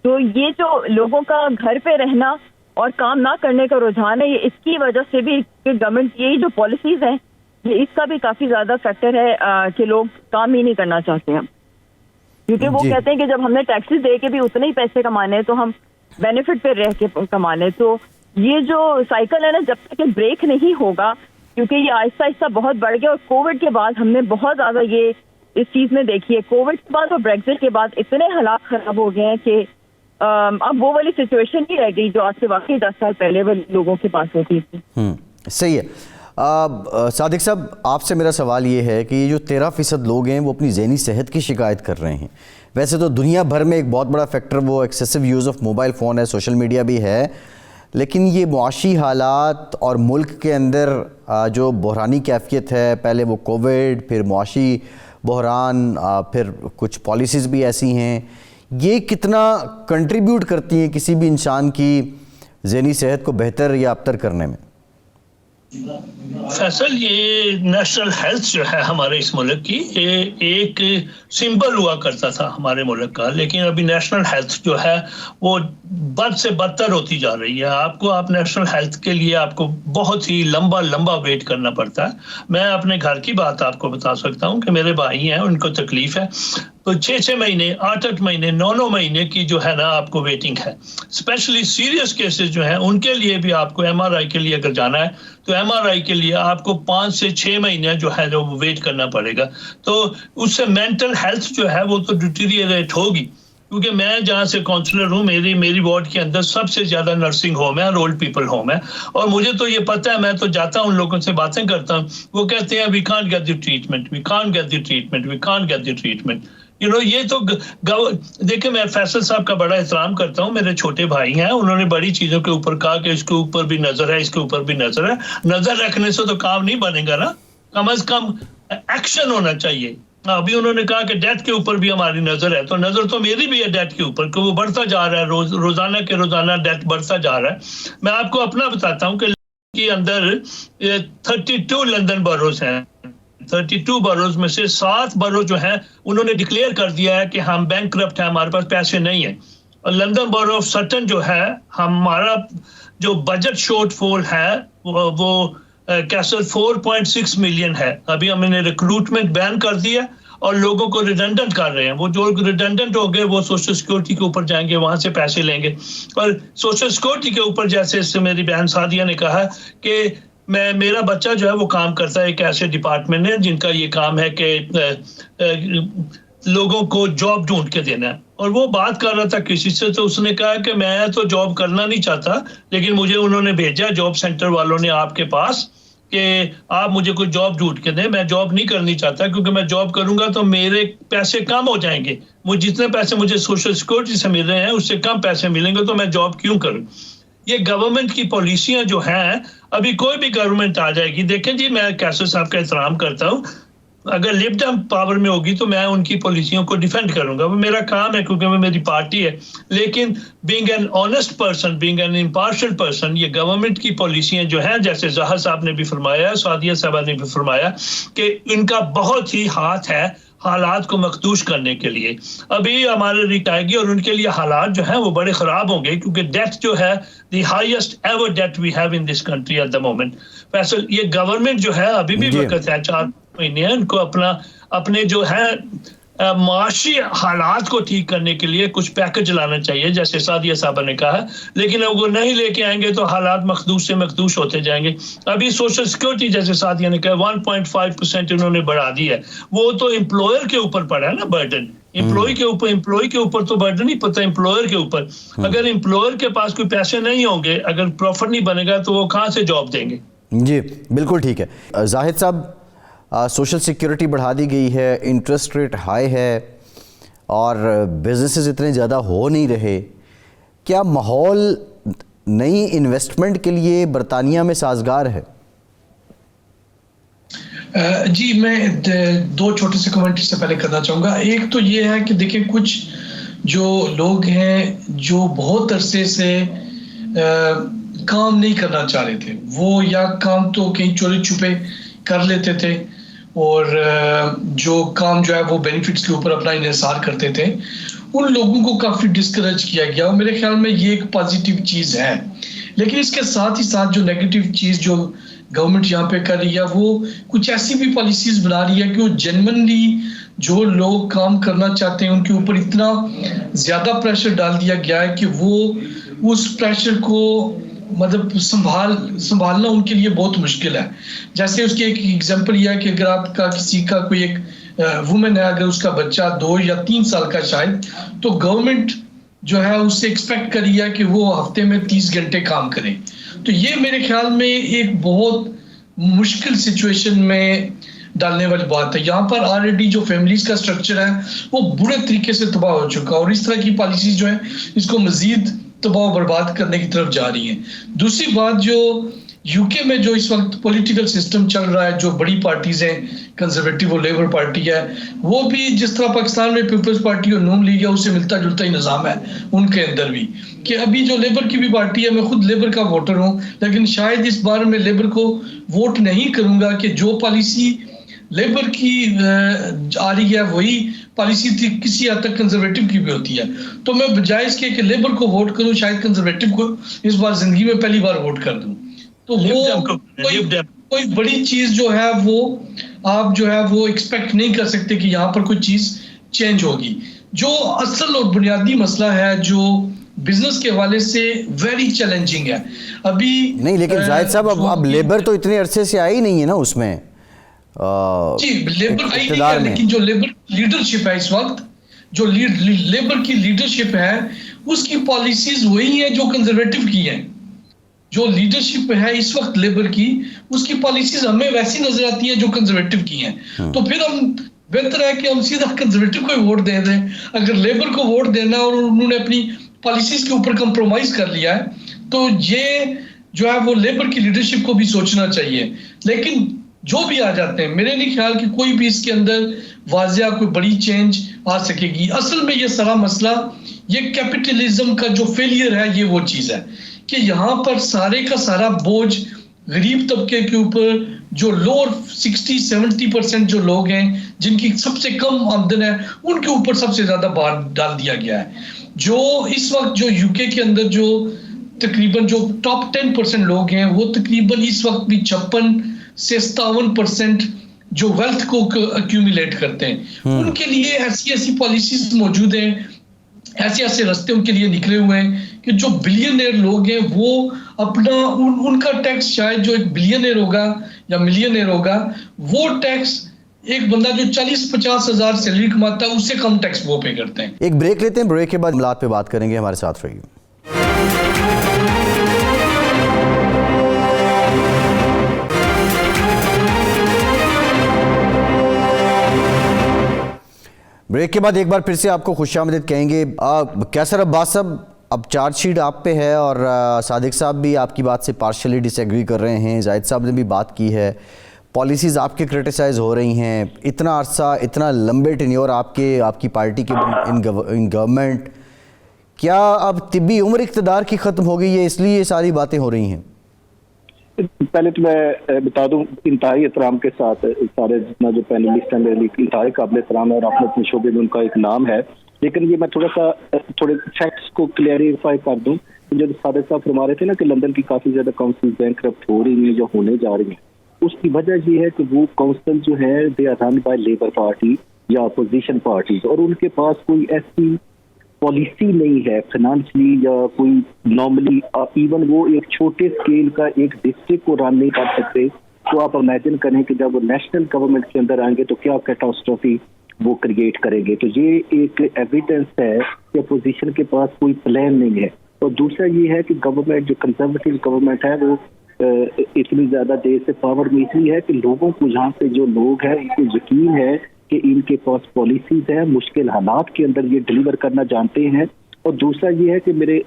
تو یہ جو لوگوں کا گھر پہ رہنا اور کام نہ کرنے کا رجحان ہے, یہ اس کی وجہ سے بھی کہ گورنمنٹ یہی جو پالیسیز ہیں یہ اس کا بھی کافی زیادہ فیکٹر ہے کہ لوگ کام ہی نہیں کرنا چاہتے ہیں, کیونکہ وہ کہتے ہیں کہ جب ہم نے ٹیکسز دے کے بھی اتنے ہی پیسے کمانے ہیں تو ہم بینیفٹ پہ رہ کے کمانے. تو یہ جو سائیکل ہے نا, جب تک کہ بریک نہیں ہوگا, کیونکہ یہ آہستہ آہستہ بہت بڑھ گیا, اور کووڈ کے بعد ہم نے بہت زیادہ یہ اس چیز میں دیکھی ہے. کووڈ کے بعد اور بریگزٹ کے بعد اتنے حالات خراب ہو گئے ہیں کہ اب وہ والی سچویشن نہیں رہ گئی جو آج سے واقعی 10 سال پہلے وہ لوگوں کے پاس ہوتی تھی. صحیح ہے. صادق صاحب, آپ سے میرا سوال یہ ہے کہ یہ جو 13% لوگ ہیں وہ اپنی ذہنی صحت کی شکایت کر رہے ہیں. ویسے تو دنیا بھر میں ایک بہت بڑا فیکٹر وہ excessive use of mobile phone ہے, سوشل میڈیا بھی ہے, لیکن یہ معاشی حالات اور ملک کے اندر جو بحرانی کیفیت ہے, پہلے وہ کووڈ, پھر معاشی بحران, پھر کچھ پالیسیز بھی ایسی ہیں, یہ کتنا کنٹریبیوٹ کرتی ہیں کسی بھی انسان کی ذہنی صحت کو بہتر یا ابتر کرنے میں؟ فیصل, یہ نیشنل ہیلتھ جو ہے ہمارے اس ملک کی, یہ ایک سمبل ہوا کرتا تھا ہمارے ملک کا, لیکن ابھی نیشنل ہیلتھ جو ہے وہ بد سے بدتر ہوتی جا رہی ہے. آپ نیشنل ہیلتھ کے لیے آپ کو بہت ہی لمبا ویٹ کرنا پڑتا ہے. میں اپنے گھر کی بات آپ کو بتا سکتا ہوں کہ میرے بھائی ہیں, ان کو تکلیف ہے, تو 6 مہینے, 8 مہینے, 9 مہینے کی جو ہے نا آپ کو ویٹنگ ہے. اسپیشلی سیریس کیسز جو ہیں ان کے لیے بھی آپ کو MRI کے لیے اگر جانا ہے تو MRI کے لیے آپ کو 5 سے 6 مہینے جو ہے وہ ویٹ کرنا پڑے گا. تو اس سے مینٹل ہیلتھ جو ہے وہ تو ڈیٹیریٹ ہوگی, کیونکہ میں جہاں سے کونسلر ہوں, میری وارڈ کے اندر سب سے زیادہ نرسنگ ہوم ہے اور اولڈ پیپل ہوم ہے, اور مجھے تو یہ پتہ ہے, میں تو جاتا ہوں ان لوگوں سے باتیں کرتا ہوں, وہ کہتے ہیں we can't get the treatment, we can't get the treatment, we can't get the treatment. یہ تو دیکھیں, میں فیصل صاحب کا بڑا احترام کرتا ہوں, میرے چھوٹے بھائی ہیں, انہوں نے بڑی چیزوں کے اوپر کہا کہ اس کے اوپر بھی نظر ہے, اس کے اوپر بھی نظر ہے. نظر رکھنے سے تو کام نہیں بنے گا نا, کم از کم ایکشن ہونا چاہیے. ابھی انہوں نے کہا کہ ڈیتھ کے اوپر بھی ہماری نظر ہے, تو نظر تو میری بھی ہے ڈیتھ کے اوپر, کہ وہ بڑھتا جا رہا ہے, روزانہ کے روزانہ ڈیتھ بڑھتا جا رہا ہے. میں آپ کو اپنا بتاتا ہوں کہ کے اندر 32 لندن بروز ہیں, 32 بروز میں سے 7 بروز جو ہیں انہوں نے ڈکلیئر کر دیا ہے کہ ہم بینکرپٹ ہیں, ہمارے پاس پیسے نہیں ہیں. اور لندن برو آف سٹن جو ہے, ہمارا جو بجٹ شارٹ فال ہے وہ کیسر 4.6 ملین ہے. ابھی ہم نے ریکروٹمنٹ بین کر دیا اور لوگوں کو ریڈنڈنٹ کر رہے ہیں. وہ جو ریڈنڈنٹ ہو گئے وہ سوشل سیکورٹی کے اوپر جائیں گے, وہاں سے پیسے لیں گے. اور سوشل سیکورٹی کے اوپر جیسے اس سے میری بہن سعدیہ نے کہا کہ میرا بچہ جو ہے وہ کام کرتا ہے ایک ایسے ڈپارٹمنٹ ہے جن کا یہ کام ہے کہ لوگوں کو جاب ڈھونڈ کے دینا ہے. اور وہ بات کر رہا تھا کسی سے, تو اس نے کہا کہ میں تو جاب کرنا نہیں چاہتا, لیکن مجھے انہوں نے بھیجا جاب سینٹر والوں نے آپ کے پاس کہ آپ مجھے کوئی جاب ڈھونڈ کے دیں. میں جاب نہیں کرنی چاہتا, کیونکہ میں جاب کروں گا تو میرے پیسے کم ہو جائیں گے. جتنے پیسے مجھے سوشل سیکورٹی سے مل رہے ہیں اس سے کم پیسے ملیں گے, تو میں جاب کیوں کروں. یہ گورنمنٹ کی پالیسیاں جو ہیں, ابھی کوئی بھی گورنمنٹ آ جائے گی, دیکھیں جی میں کیسر صاحب کا احترام کرتا ہوں, اگر لبڈم پاور میں ہوگی تو میں ان کی پالیسیوں کو ڈیفینڈ کروں گا, وہ میرا کام ہے کیونکہ وہ میری پارٹی ہے. لیکن being an honest person, being an impartial person, یہ گورنمنٹ کی پالیسیاں جو ہیں, جیسے ظاہر صاحب نے بھی فرمایا, سعدیہ صاحبہ نے بھی فرمایا, کہ ان کا بہت ہی ہاتھ ہے حالات کو مخدوش کرنے کے لیے. ابھی ہمارے ریٹ آئے گی اور ان کے لیے حالات جو ہیں وہ بڑے خراب ہوں گے, کیونکہ ڈیتھ جو ہے the highest ever death we have in this country at the moment. Faisal, یہ گورنمنٹ جو ہے ابھی بھی وقت ہے, 4 مہینے ہیں ان کو اپنے جو ہے معاشی حالات کو ٹھیک کرنے کے لیے کچھ پیکج لانا چاہیے, جیسے سعدیہ صاحبہ نے کہا. لیکن اگر نہیں لے کے آئیں گے تو حالات مخدوش سے مخدوش ہوتے جائیں گے. ابھی سوشل سیکورٹی جیسے سعدیہ نے کہا 1.5% انہوں نے بڑھا دی ہے, وہ تو امپلائر کے اوپر پڑا ہے نا برڈن. امپلائی کے اوپر تو برڈن نہیں پڑتا, امپلائر کے اوپر. اگر امپلائر کے پاس کوئی پیسے نہیں ہوں گے, اگر پروفٹ نہیں بنے گا, تو وہ کہاں سے جاب دیں گے. جی بالکل ٹھیک ہے. زاہد صاحب, سوشل سیکیورٹی بڑھا دی گئی ہے, انٹرسٹ ریٹ ہائی ہے, اور بزنسز اتنے زیادہ ہو نہیں رہے. کیا ماحول نئی انویسٹمنٹ کے لیے برطانیہ میں سازگار ہے؟ جی میں دو چھوٹے سے کمنٹ سے پہلے کرنا چاہوں گا. ایک تو یہ ہے کہ دیکھیں کچھ جو لوگ ہیں جو بہت عرصے سے کام نہیں کرنا چاہ رہے تھے, وہ یا کام تو کہیں چورے چھپے کر لیتے تھے اور جو کام جو ہے وہ بینیفٹس کے اوپر اپنا انحصار کرتے تھے, ان لوگوں کو کافی ڈسکریج کیا گیا اور میرے خیال میں یہ ایک پازیٹیو چیز ہے. لیکن اس کے ساتھ ہی ساتھ جو نیگیٹو چیز جو گورنمنٹ یہاں پہ کر رہی ہے وہ کچھ ایسی بھی پالیسیز بنا رہی ہے کہ وہ جنونلی جو لوگ کام کرنا چاہتے ہیں ان کے اوپر اتنا زیادہ پریشر ڈال دیا گیا ہے کہ وہ اس پریشر کو مطلب سنبھالنا ان کے لیے بہت مشکل ہے. جیسے اس کی ایک ایگزامپل یہ ہے کہ اگر آپ کا کسی کا کوئی ایک وومن ہے, اگر اس کا بچہ 2 یا 3 سال کا شاید, تو گورنمنٹ جو ہے اس سے ایکسپیکٹ کری ہے کہ وہ ہفتے میں 30 گھنٹے کام کریں. تو یہ میرے خیال میں ایک بہت مشکل سچویشن میں ڈالنے والی بات ہے. یہاں پر آلریڈی جو فیملیز کا سٹرکچر ہے وہ برے طریقے سے تباہ ہو چکا اور اس طرح کی پالیسیز جو ہیں اس کو مزید تباہ و برباد کرنے کی طرف جا رہی ہیں. دوسری بات جو یو کے میں جو اس وقت پولیٹیکل سسٹم چل رہا ہے, جو بڑی پارٹیز ہیں, کنزرویٹو اور لیبر پارٹی ہے, وہ بھی جس طرح پاکستان میں پیپلز پارٹی اور نون لیگ ہے اس سے ملتا جلتا ہی نظام ہے ان کے اندر بھی. کہ ابھی جو لیبر کی بھی پارٹی ہے, میں خود لیبر کا ووٹر ہوں, لیکن شاید اس بار میں لیبر کو ووٹ نہیں کروں گا کہ جو پالیسی لیبر کی آ رہی ہے وہی پالیسی کسی حد تک کنزرویٹو کی بھی ہوتی ہے. تو میں بجائے اس کے کہ لیبر کو ووٹ کروں, شاید کنزرویٹو کو اس بار زندگی میں پہلی بار ووٹ کر دوں. تو وہ کوئی بڑی چیز جو ہے وہ آپ جو ہے وہ ایکسپیکٹ نہیں کر سکتے کہ یہاں پر کوئی چیز چینج ہوگی. جو اصل اور بنیادی مسئلہ ہے جو بزنس کے حوالے سے ویری چیلنجنگ ہے ابھی نہیں, لیکن زاہد صاحب اب لیبر تو اتنے عرصے سے آئی نہیں ہے نا اس میں. جی لیبر آئی نہیں ہے, لیکن جو لیبر لیڈرشپ ہے اس وقت, جو لیبر کی لیڈرشپ ہے اس کی پالیسیز وہی ہیں جو کنزرویٹو کی ہیں. جو لیڈرشپ ہے اس وقت لیبر کی, اس کی پالیسیز ہمیں ویسی نظر آتی ہیں جو کنزرویٹو کی ہیں. تو پھر ہم بہتر ہے کہ ہم سیدھا کنزرویٹو کو ووٹ دے دیں. اگر لیبر کو ووٹ دینا اور انہوں نے اپنی پالیسیز کے اوپر کمپرومائز کر لیا ہے تو یہ جو ہے وہ لیبر کی لیڈرشپ کو بھی سوچنا چاہیے. لیکن جو بھی آ جاتے ہیں, میرے نہیں خیال کہ کوئی بھی اس کے اندر واضح کوئی بڑی چینج آ سکے گی. اصل میں یہ سارا مسئلہ یہ کیپٹلزم کا جو فیلئر ہے یہ وہ چیز ہے کہ یہاں پر سارے کا سارا بوجھ غریب طبقے کے اوپر, جو لوور 60-70% جو لوگ ہیں جن کی سب سے کم آمدن ہے ان کے اوپر سب سے زیادہ بار ڈال دیا گیا ہے. جو اس وقت جو یو کے کے اندر جو تقریباً جو ٹاپ 10% لوگ ہیں وہ تقریباً اس وقت بھی 56 سے 57% جو ویلتھ کو ایکیومولیٹ کرتے ہیں. ان کے لیے ایسی پالیسیز موجود ہیں, ایسے راستے ان کے لیے نکلے ہوئے ہیں کہ جو بلینئر لوگ ہیں وہ اپنا ان کا ٹیکس, شاید جو ایک بلینئر ہوگا یا ملینئر ہوگا, وہ ٹیکس ایک بندہ جو 40-50 ہزار سیلری کماتا ہے اس سے کم ٹیکس وہ پے کرتے ہیں. ایک بریک لیتے ہیں, بریک کے بعد معاملات پہ بات کریں گے, ہمارے ساتھ رہیے. بریک کے بعد ایک بار پھر سے آپ کو خوش آمدید کہیں گے. کیسر عباس صاحب, اب چارج شیٹ آپ پہ ہے اور صادق صاحب بھی آپ کی بات سے پارشلی ڈس ایگری کر رہے ہیں, زاہد صاحب نے بھی بات کی ہے, پالیسیز آپ کے کرٹیسائز ہو رہی ہیں, اتنا عرصہ اتنا لمبے ٹینیور آپ کی پارٹی کے ان گورنمنٹ, کیا اب طبی عمر اقتدار کی ختم ہو گئی ہے اس لیے یہ ساری باتیں ہو رہی ہیں؟ پہلے تو میں بتا دوں انتہائی احترام کے ساتھ سارے جتنا جو پینلسٹ ہیں میرے لیے انتہائی قابل احترام ہے اور اپنے اپنے شعبے میں ان کا ایک نام ہے. لیکن یہ میں تھوڑے فیکٹس کو کلیریفائی کر دوں. جو صادق صاحب فرما رہے تھے نا کہ لندن کی کافی زیادہ کاؤنسل بینکرپٹ ہو رہی ہیں جو ہونے جا رہی ہیں, اس کی وجہ یہ ہے کہ وہ کاؤنسل جو ہے they are run by Labour party یا اپوزیشن پارٹیز, اور ان کے پاس کوئی ایسی پالیسی نہیں ہے فائنانشلی یا کوئی نارملی, ایون وہ ایک چھوٹے اسکیل کا ایک ڈسٹرکٹ کو رن نہیں کر سکتے. تو آپ امیجن کریں کہ جب وہ نیشنل گورنمنٹ کے اندر آئیں گے تو کیا کیٹاسٹرافی وہ کریٹ کریں گے. تو یہ ایک ایویڈنس ہے کہ اپوزیشن کے پاس کوئی پلان نہیں ہے. اور دوسرا یہ ہے کہ گورنمنٹ جو کنزرویٹو گورنمنٹ ہے وہ اتنی زیادہ دیر سے پاور میں اس لیے ہے کہ لوگوں کو یہاں سے جو لوگ ہیں ان کو یقین ہے کہ ان کے پاس پالیسیز ہیں, مشکل حالات کے اندر یہ ڈیلیور کرنا جانتے ہیں. اور دوسرا یہ ہے کہ میرے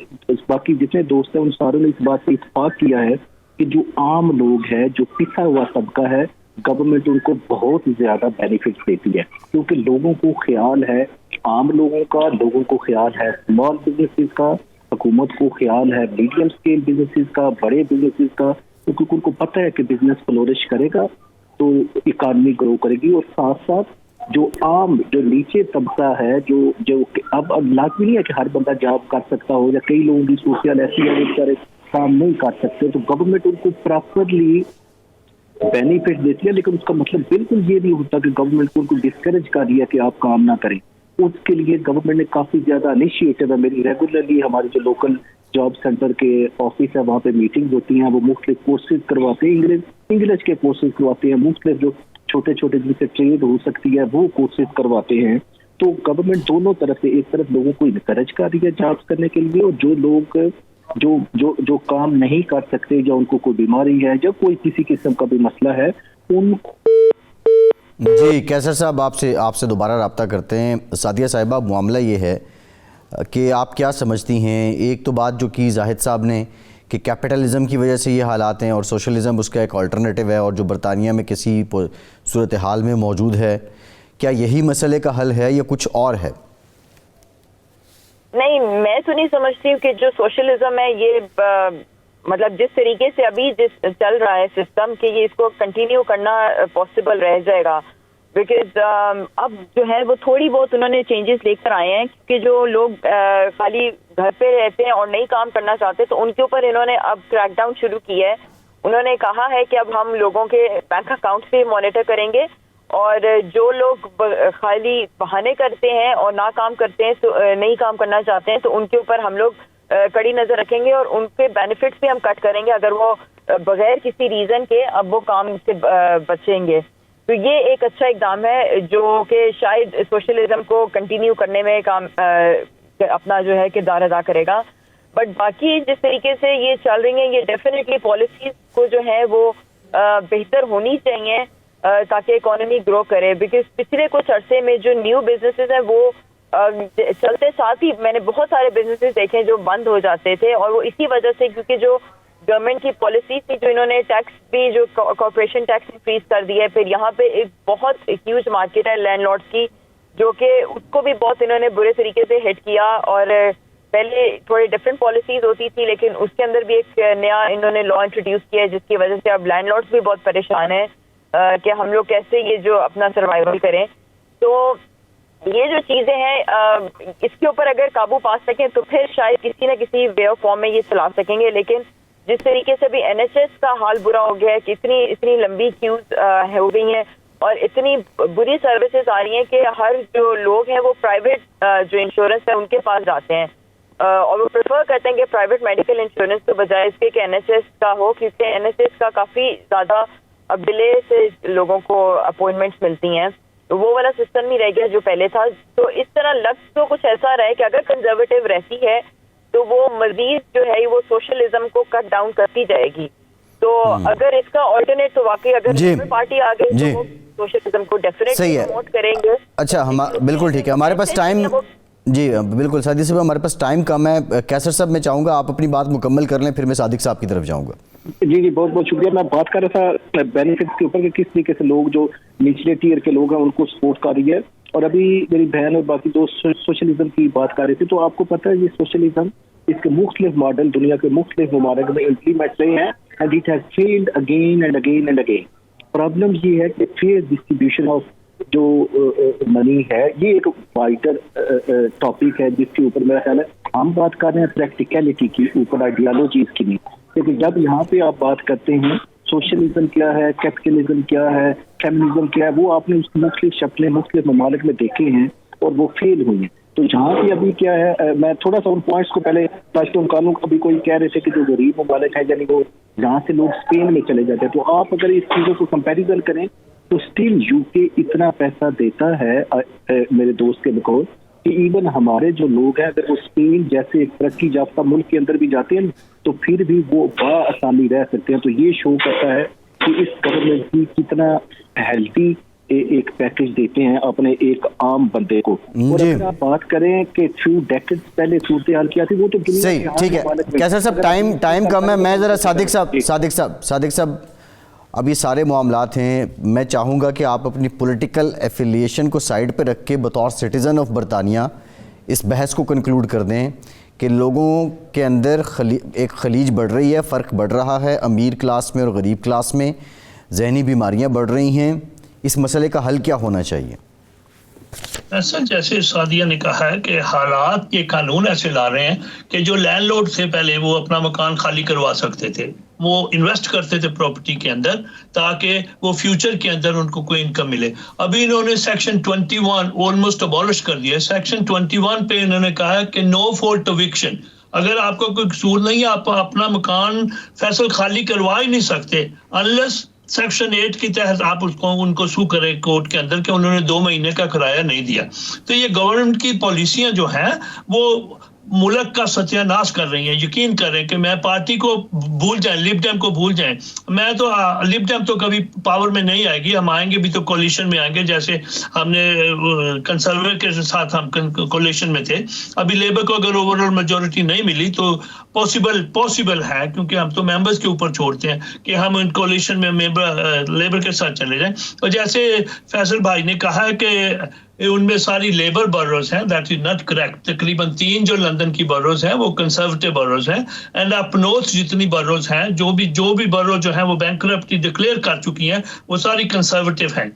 باقی جتنے دوست ہیں ان ساروں نے اس بات سے اتفاق کیا ہے کہ جو عام لوگ ہیں, جو پسا ہوا طبقہ ہے, گورنمنٹ ان کو بہت زیادہ بینیفٹس دیتی ہے, کیونکہ لوگوں کو خیال ہے, عام لوگوں کا, لوگوں کو خیال ہے اسمال بزنسز کا, حکومت کو خیال ہے میڈیم اسکیل بزنسز کا, بڑے بزنسز کا, کیونکہ ان کو پتہ ہے کہ بزنس فلورش کرے گا تو اکانومی گرو کرے گی. اور ساتھ ساتھ جو عام جو نیچے طبقہ ہے, جو اب لازمی نہیں ہے کہ ہر بندہ جاب کر سکتا ہو, یا کئی لوگوں کی صورتحال ایسی ہے کہ کام نہیں کر سکتے, تو گورنمنٹ ان کو پراپرلی بینیفٹ دیتی ہے. لیکن اس کا مطلب بالکل یہ نہیں ہوتا کہ گورنمنٹ کو ان کو ڈسکریج کر دیا کہ آپ کام نہ کریں. اس کے لیے گورنمنٹ نے کافی زیادہ انیشیٹو ہے. میری ریگولرلی ہمارے جو لوکل جاب سینٹر کے آفس ہے وہاں پہ میٹنگ ہوتی ہیں, وہ مختلف کورسز کرواتے ہیں, انگلش کے کورسز کرواتے ہیں, مختلف جو چھوٹے چھوٹے جن سے ٹریڈ ہو سکتی ہے وہ کورسز کرواتے ہیں. تو گورنمنٹ دونوں طرف سے, ایک طرف لوگوں کو انکریج کر رہی ہے جابس کرنے کے لیے, اور جو لوگ جو کام نہیں کر سکتے, یا ان کو کوئی بیماری ہے, یا کوئی کسی قسم کا بھی مسئلہ ہے, ان جی کیسر صاحب آپ سے دوبارہ رابطہ کرتے ہیں. سعدیہ صاحبہ, معاملہ یہ ہے کہ آپ کیا سمجھتی ہیں؟ ایک تو بات جو کی زاہد صاحب نے کہ کیپٹلزم کی وجہ سے یہ حالات ہیں اور سوشلزم اس کا ایک آلٹرنیٹیو ہے, اور جو برطانیہ میں کسی صورتحال میں موجود ہے, کیا یہی مسئلے کا حل ہے یا کچھ اور ہے؟ نہیں, میں تو نہیں سمجھتی ہوں کہ جو سوشلزم ہے یہ مطلب جس طریقے سے ابھی چل رہا ہے سسٹم کہ یہ اس کو کنٹینیو کرنا پاسبل رہ جائے گا, بیکاز اب جو ہے وہ تھوڑی بہت انہوں نے چینجز لے کر آئے ہیں کہ جو لوگ خالی گھر پہ رہتے ہیں اور نہیں کام کرنا چاہتے تو ان کے اوپر انہوں نے اب کریک ڈاؤن شروع کیا ہے. انہوں نے کہا ہے کہ اب ہم لوگوں کے بینک اکاؤنٹ سے مانیٹر کریں گے, اور جو لوگ خالی بہانے کرتے ہیں اور نہ کام کرتے ہیں, نہیں کام کرنا چاہتے ہیں, تو ان کے اوپر ہم لوگ کڑی نظر رکھیں گے اور ان کے بینیفٹس بھی ہم کٹ کریں گے اگر وہ بغیر کسی ریزن کے اب وہ کام سے بچیں گے. تو یہ ایک اچھا اقدام ہے جو کہ شاید سوشلزم کو کنٹینیو کرنے میں کام اپنا جو ہے کردار ادا کرے گا. بٹ باقی جس طریقے سے یہ چل رہی ہیں, یہ ڈیفینیٹلی پالیسیز کو جو ہے وہ بہتر ہونی چاہیے تاکہ اکانومی گرو کرے. بیکاز پچھلے کچھ عرصے میں جو نیو بزنسز ہیں وہ چلتے ساتھ ہی میں نے بہت سارے بزنسز دیکھے جو بند ہو جاتے تھے, اور وہ اسی وجہ سے کیونکہ جو گورنمنٹ کی پالیسی تھی, جو انہوں نے ٹیکس بھی جو کارپوریشن ٹیکس انکریز کر دیا ہے. پھر یہاں پہ ایک بہت ہیوج مارکیٹ ہے لینڈ لارڈس کی, جو کہ اس کو بھی بہت انہوں نے برے طریقے سے ہٹ کیا. اور پہلے تھوڑی ڈفرینٹ پالیسیز ہوتی تھی, لیکن اس کے اندر بھی ایک نیا انہوں نے لا انٹروڈیوس کیا ہے, جس کی وجہ سے اب لینڈ لارڈس بھی بہت پریشان ہیں کہ ہم لوگ کیسے یہ جو اپنا سروائیول کریں. تو یہ جو چیزیں ہیں اس کے اوپر اگر قابو پا سکیں تو پھر شاید کسی نہ کسی وے آف فارم میں یہ چلا سکیں گے. لیکن جس طریقے سے بھی این ایچ ایس کا حال برا ہو گیا ہے کہ اتنی لمبی کیوز ہو گئی ہیں اور اتنی بری سروسز آ رہی ہیں کہ ہر جو لوگ ہیں وہ پرائیویٹ جو انشورنس ہے ان کے پاس جاتے ہیں, اور وہ پریفر کرتے ہیں کہ پرائیویٹ میڈیکل انشورنس کے بجائے اس کے کہ این ایچ ایس کا ہو, کیونکہ این ایچ ایس کا کافی زیادہ اب ڈیلے سے لوگوں کو اپوائنٹمنٹس ملتی ہیں. تو وہ والا سسٹم نہیں رہ گیا جو پہلے تھا. تو اس طرح لفظ تو کچھ ایسا رہے کہ اگر کنزرویٹو رہتی ہے تو وہ مزید جو ہے وہ سوشلزم کو کٹ ڈاؤن کرتی جائے گی. تو اگر اس کا آلٹرنیٹ تو واقعی اگر پارٹی آ گئی تو وہ سوشلزم کو ڈیفینیٹلی پروموٹ کریں گے. اچھا, بالکل ٹھیک ہے, ہمارے پاس ٹائم, جی بالکل سعدیہ صاحب ہمارے پاس ٹائم کم ہے. کیسر صاحب میں چاہوں گا آپ اپنی بات مکمل کر لیں, پھر میں صادق صاحب کی طرف جاؤں گا. جی بہت بہت شکریہ. میں بات کر رہا تھا بینیفٹس کے اوپر کہ کس طریقے سے لوگ جو نچلے ٹیئر کے لوگ ہیں ان کو سپورٹ کر رہی ہے, اور ابھی میری بہن اور باقی دوست سوشلزم کی بات کر رہے تھے. تو آپ کو پتہ ہے یہ سوشلزم اس کے مختلف ماڈل دنیا کے مختلف ممالک میں امپلیمنٹ رہے ہیں, and it has failed again and again and again. Problem یہ ہے کہ فیئر ڈسٹریبیوشن آف جو منی ہے یہ ایک وائٹر ٹاپک ہے جس کے اوپر میرا خیال ہے ہم بات کر رہے ہیں پریکٹیکلٹی کی اوپر, آئیڈیالوجیز کی نہیں. لیکن جب یہاں پہ آپ بات کرتے ہیں سوشلزم کیا ہے, کیپٹلزم کیا ہے, فیمنزم کیا ہے, وہ آپ نے اس کی مختلف شکلیں مختلف ممالک میں دیکھے ہیں اور وہ فیل ہوئی ہیں. تو جہاں پہ ابھی کیا ہے, میں تھوڑا سا ان پوائنٹس کو پہلے ٹچ ڈاؤن. ابھی کوئی کہہ رہے تھے کہ جو غریب ممالک ہیں یعنی وہ جہاں سے لوگ اسپین میں چلے جاتے ہیں, تو آپ اگر اس چیزوں کو کمپیریزن کریں تو اسٹل یو کے اتنا پیسہ دیتا ہے میرے دوست کے بقول کہ ایون ہمارے جو لوگ ہیں اگر وہ اسپین جیسے ایک ترقی یافتہ ملک کے اندر بھی جاتے ہیں تو پھر بھی وہ بآسانی رہ سکتے ہیں. تو یہ شو کرتا ہے کہ اس گورنمنٹ کی کتنا ہیلتھی ایک پیکج دیتے ہیں اپنے ایک عام بندے کو. اور جی اگر آپ بات کریں کہ فیو ڈیکیڈز پہلے صورتحال کیا تھی وہ تو دنیا صحیح کے ہر ٹھیک ہے. ممالک میں- کیسر صاحب ٹائم کم ہے. میں ذرا صادق صاحب اب یہ سارے معاملات ہیں. میں چاہوں گا کہ آپ اپنی پولیٹیکل ایفیلیشن کو سائڈ پہ رکھ کے بطور سٹیزن آف برطانیہ اس بحث کو کنکلوڈ کر دیں کہ لوگوں کے اندر ایک خلیج بڑھ رہی ہے, فرق بڑھ رہا ہے امیر کلاس میں اور غریب کلاس میں, ذہنی بیماریاں بڑھ رہی ہیں. اس مسئلے کا حل کیا ہونا چاہیے؟ ایسا جیسے سعدیہ نے کہا ہے کہ حالات کے قانون ایسے لا رہے ہیں کہ جو لینڈ لارڈ تھے پہلے وہ اپنا مکان خالی کروا سکتے تھے, وہ انویسٹ کرتے تھے پراپرٹی کے اندر تاکہ وہ فیوچر کے اندر ان کو کوئی انکم ملے. ابھی انہوں نے سیکشن 21 آلموسٹ ابالش کر دیا. سیکشن 21 پہ انہوں نے کہا کہ نو فالٹ ایوکشن, اگر آپ کو کوئی قصور نہیں ہے آپ اپنا مکان فیصل خالی کروا ہی نہیں سکتے انلیس سیکشن 8 کی تحت آپ ان کو سو کرے کورٹ کے اندر کہ انہوں نے 2 مہینے کا کرایہ نہیں دیا. تو یہ گورنمنٹ کی پالیسیاں جو ہیں وہ ملک کا ستیہ ناش کر رہی ہیں. یقین کریں کہ میں پارٹی کو بھول جائیں, لب ڈیم کو بھول جائیں, میں تو لب ڈیم تو کبھی پاور میں نہیں آئے گی, ہم آئیں گے بھی تو کولیشن میں آئیں گے جیسے ہم نے کنسرویٹو کے ساتھ ہم کولیشن میں تھے. ابھی لیبر کو اگر اوور آل میجورٹی نہیں ملی تو پاسبل ہے کیونکہ ہم تو ممبرز کے اوپر چھوڑتے ہیں کہ ہم ان کولیشن میں لیبر کے ساتھ چلے جائیں. اور جیسے فیصل بھائی نے کہا ہے کہ ان میں ساری لیبر بروز ہیں, دیٹ از ناٹ کریکٹ. تقریباً 3 جو لندن کی بروز ہیں وہ کنسرویٹو بروز ہیں, اینڈ اپ نارتھ جتنی بروز ہیں جو بھی برو جو ہیں وہ بینکرپٹی ڈکلیئر کر چکی ہیں وہ ساری کنسرویٹو ہیں.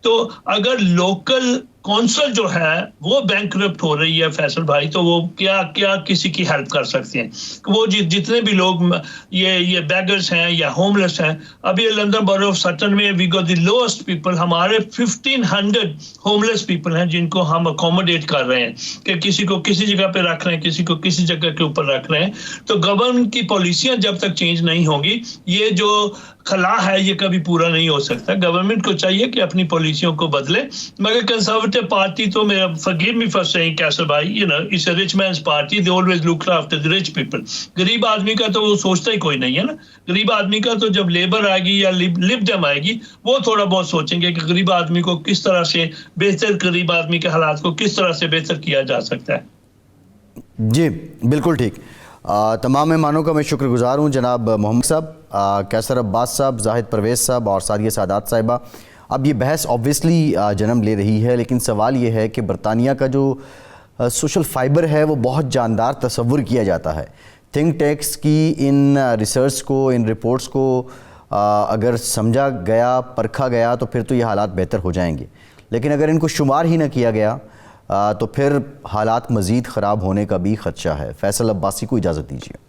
تو اگر لوکل کونسل جو ہے وہ بینکرپٹ ہو رہی ہے فیصل بھائی تو وہ کیا کسی کی ہیلپ کر سکتے ہیں؟ وہ جتنے بھی لوگ یہ بیگرز ہیں یا ہوم لیس ہیں, ابھی لندن برو آف سٹن میں وی گوٹ دی لوسٹ پیپل, ہمارے 1500 ہوم لیس پیپل ہیں جن کو ہم اکوموڈیٹ کر رہے ہیں کہ کسی کو کسی جگہ پہ رکھ رہے ہیں, کسی کو کسی جگہ کے اوپر رکھ رہے ہیں. تو گورنمنٹ کی پالیسیاں جب تک چینج نہیں ہوں گی یہ جو خلا ہے یہ کبھی پورا نہیں ہو سکتا. گورنمنٹ کو چاہیے کہ اپنی پالیسیوں کو بدلے. مگر کنسرویٹو پارٹی تو میرا forgive me for saying کیسر بھائی, it's a rich man's party, they always look after the rich people. غریب آدمی کا تو وہ سوچتا ہی کوئی نہیں ہے نا. غریب آدمی کا تو جب لیبر آئے گی یا لب ڈیم آئے گی وہ تھوڑا بہت سوچیں گے کہ غریب آدمی کو کس طرح سے بہتر, غریب آدمی کے حالات کو کس طرح سے بہتر کیا جا سکتا ہے. جی بالکل ٹھیک. تمام مہمانوں کا میں شکر گزار ہوں, جناب محمد صاحب, کیسر عباس صاحب, زاہد پرویز صاحب اور سعدیہ سادات صاحبہ. اب یہ بحث آبویسلی جنم لے رہی ہے لیکن سوال یہ ہے کہ برطانیہ کا جو سوشل فائبر ہے وہ بہت جاندار تصور کیا جاتا ہے. تھنک ٹینکس کی ان ریسرچ کو, ان رپورٹس کو اگر سمجھا گیا, پرکھا گیا تو پھر تو یہ حالات بہتر ہو جائیں گے, لیکن اگر ان کو شمار ہی نہ کیا گیا تو پھر حالات مزید خراب ہونے کا بھی خدشہ ہے. فیصل عباسی کو اجازت دیجیے.